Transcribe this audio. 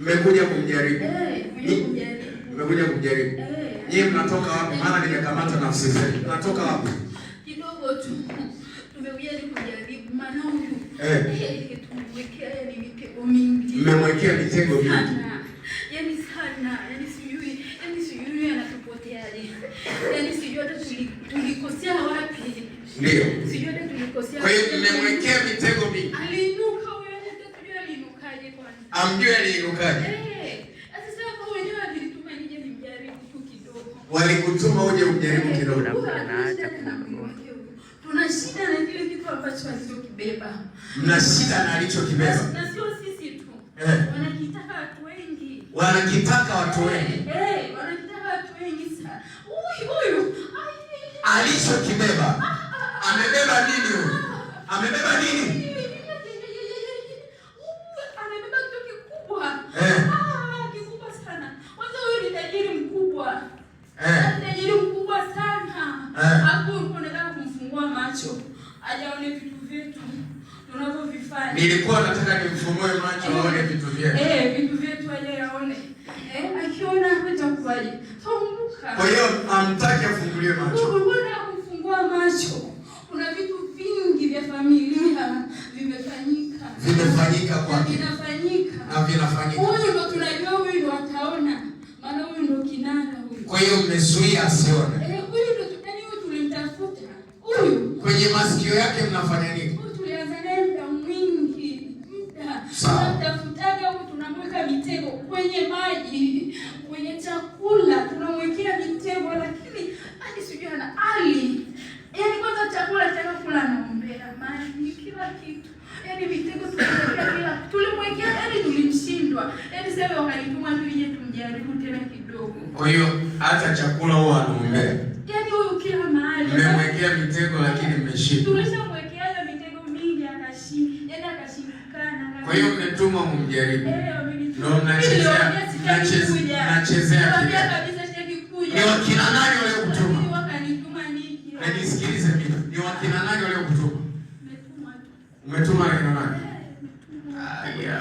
Mmekuja kumjaribu. Mmekuja kumjaribu. Nyie mnatoka wapi? Maana nimekamata nafsi zenu. Mnatoka wapi? Kidogo tu. Tumekuja kumjaribu maana huyu. Tumemwekea yani mitego mingi. Mmemwekea mitego mingi. Yaani sana. Yaani sijui anatupoteaje. Yaani sijui hata tulikosea wapi. Ndio. Sijui hata tulikosea. Kwa hiyo mmemwekea mitego mingi. Aliinuka huyo, hata tujue aliinukaje kwanza. Amjue aliinukaje? Sasa kwa wenyewe alituma nije nimjaribu tu kidogo. Walikutuma uje umjaribu kidogo. Tuna shida na kile kitu ambacho alichokibeba. Mna shida na alichokibeba. Na sio sisi tu. Wanakitaka watu wengi. Wanakitaka watu wengi. Wanakitaka watu wengi sana. Huyu alichokibeba. Amebeba nini huyu? Amebeba nini? Amebeba kitu kikubwa. Kikubwa sana. Kwanza huyu ni tajiri mkubwa. Tajiri mkubwa sana. Hapo unataka kumfungua macho. Ajaone vitu vyetu tunavyovifanya. Nilikuwa nataka nimfumue macho aone vitu vyetu. Vitu vyetu aje aone. Akiona hatakuwaje. Kumbuka. Kwa hiyo amtaki afungulie macho. Mbona kufungua macho? Kuna vitu vingi vya familia vimefanyika. Vimefanyika kwake. Vinafanyika. Huyu ndo tunajua huyu ndo ataona. Maana huyu ndo kinara huyu. Kwa hiyo mmezuia asione. Huyu ndo tulimtafuta. Huyu. Kwenye masikio yake mnafanya nini? Tulianza naye muda mwingi. Tunamtafutaga huyu, tunamweka mitego kwenye maji, kwenye chakula, tunamwekea mitego lakini hadi sijui ana ali. Yaani kwanza chakula kula anaombea, maji, kila kitu. Yaani mitego tunamwekea kila. Tulimwekea yaani tulimshindwa. Yaani sasa wakanituma tuje tumjaribu tena kidogo. Kwa hiyo hata chakula huwa anaombea. Yaani huyu kila mahali. Mmemwekea mitego lakini mmeshindwa. Tumeshamwekea mitego mingi akashindikana. Kwa hiyo mmetuma mumjaribu. Ndio mnachezea Ni wakina nani wale kutuma? Wakanituma niki. Na nisikilize mimi. Ni wakina nani wale kutuma? Umetuma na nani?